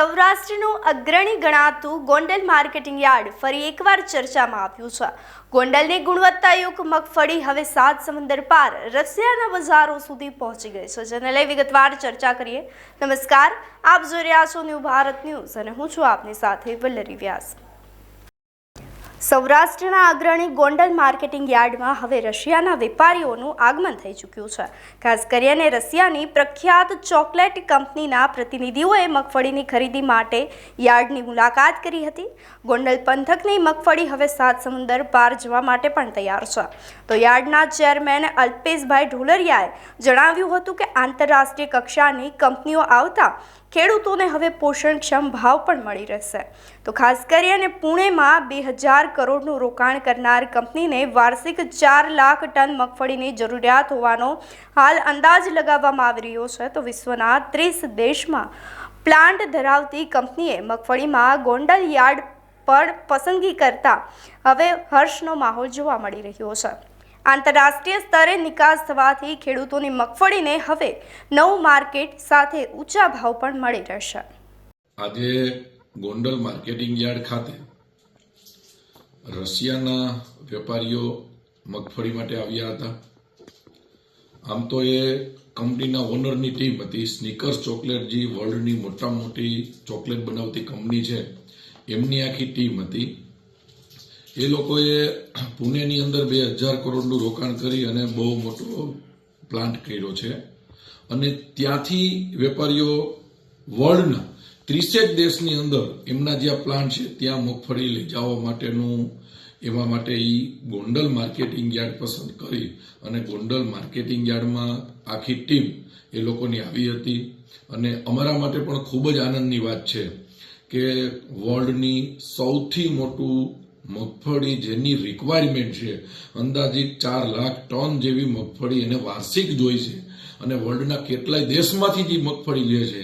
સૌરાષ્ટ્રનું અગ્રણી ગણાતું Gondal marketing yard ફરી એકવાર ચર્ચામાં આવ્યું છે. ગોંડલની ગુણવત્તાયુક્ત મગફળી હવે સાત સમુદ્ર પાર રશિયાના બજારો સુધી પહોંચી ગઈ છે, જેને લઈ વિગતવાર ચર્ચા કરીએ. નમસ્કાર, આપ જોઈ રહ્યા છો ન્યૂ ભારત ન્યૂઝ અને હું છું આપની સાથે વલ્લરી વ્યાસ. સૌરાષ્ટ્રના અગ્રણી ગોંડલ માર્કેટિંગ યાર્ડમાં હવે રશિયાના વેપારીઓનું આગમન થઈ ચૂક્યું છે. ખાસ કરીને રશિયાની પ્રખ્યાત ચોકલેટ કંપનીના પ્રતિનિધિઓએ મગફળીની ખરીદી માટે યાર્ડની મુલાકાત કરી હતી. ગોંડલ પંથકની મગફળી હવે સાત સમુદ્ર પાર જવા માટે પણ તૈયાર છે. તો યાર્ડના ચેરમેન અલ્પેશભાઈ ઢોલરિયાએ જણાવ્યું હતું કે આંતરરાષ્ટ્રીય કક્ષાની કંપનીઓ આવતા ખેડૂતોને હવે પોષણક્ષમ ભાવ પણ મળી રહેશે. તો ખાસ કરીને પુણેમાં 2000 કરોડનું રોકાણ કરનાર કંપનીને વાર્ષિક 4 લાખ ટન મગફળીની જરૂરિયાત હોવાનો હાલ અંદાજ લગાવવામાં આવી રહ્યો છે. તો વિશ્વના 30 દેશમાં પ્લાન્ટ ધરાવતી કંપનીએ મગફળીમાં ગોંડલ યાર્ડ પર પસંદગી કરતા હવે હર્ષનો માહોલ જોવા મળી રહ્યો છે. આંતરરાષ્ટ્રીય સ્તરે નિકાસ થવાથી ખેડૂતોની મગફળીને હવે નવું માર્કેટ સાથે ઊંચા ભાવ પણ મળી રહેશે. આજે ગોંડલ માર્કેટિંગ યાર્ડ ખાતે રશિયાના વેપારીઓ મગફળી માટે આવ્યા હતા. આમ તો એ કંપનીના ઓનરની ટીમ હતી. સ્નીકર્સ ચોકલેટ જે વર્લ્ડની મોટામાં મોટી ચોકલેટ બનાવતી કંપની છે, એમની આખી ટીમ હતી. એ લોકોએ પુણેની અંદર 2000 કરોડનું રોકાણ કરી અને બહુ મોટો પ્લાન્ટ કર્યો છે. અને ત્યાંથી વેપારીઓ વર્લ્ડના 30 દેશની અંદર એમના જ્યાં પ્લાન્ટ છે ત્યાં મગફળી લઈ જવા માટેનું એમાં માટે એ ગોંડલ માર્કેટિંગ યાર્ડ પસંદ કરી અને ગોંડલ માર્કેટિંગ યાર્ડમાં આખી ટીમ એ લોકોની આવી હતી. અને અમારા માટે પણ ખૂબ જ આનંદની વાત છે કે વર્લ્ડની સૌથી મોટું મગફળી જેની રિક્વાયરમેન્ટ છે, અંદાજિત 4 લાખ ટન જેવી મગફળી એને વાર્ષિક જોઈ છે અને વર્લ્ડના કેટલાય દેશમાંથી જે મગફળી લે છે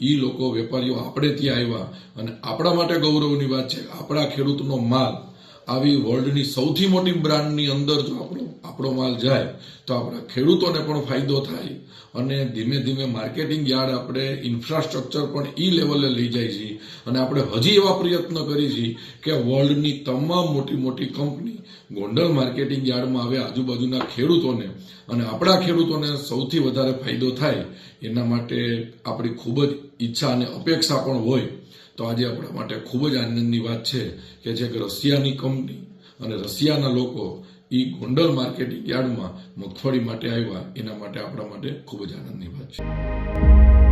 એ લોકો વેપારીઓ આપણે ત્યાં આવ્યા. અને આપણા માટે ગૌરવની વાત છે, આપણા ખેડૂતનો માલ આવી વર્લ્ડની સૌથી મોટી બ્રાન્ડની અંદર જો આપણો માલ જાય તો આપણા ખેડૂતોને પણ ફાયદો થાય. અને ધીમે ધીમે માર્કેટિંગ યાર્ડ આપણે ઇન્ફ્રાસ્ટ્રક્ચર પણ એ લેવલે લઈ જાય છે. અને આપણે હજી એવા પ્રયત્ન કરી છીએ કે વર્લ્ડની તમામ મોટી મોટી કંપની ગોંડલ માર્કેટિંગ યાર્ડમાં આવે, આજુબાજુના ખેડૂતોને અને આપણા ખેડૂતોને સૌથી વધારે ફાયદો થાય એના માટે આપણી ખૂબ જ ઈચ્છા અને અપેક્ષા પણ હોય. તો આજે આપણા માટે ખૂબ જ આનંદની વાત છે કે જે રશિયાની કંપની અને રશિયાના લોકો એ ગોંડલ માર્કેટિંગ યાર્ડમાં મગફળી માટે આવ્યા, એના માટે આપણા માટે ખૂબ જ આનંદની વાત છે.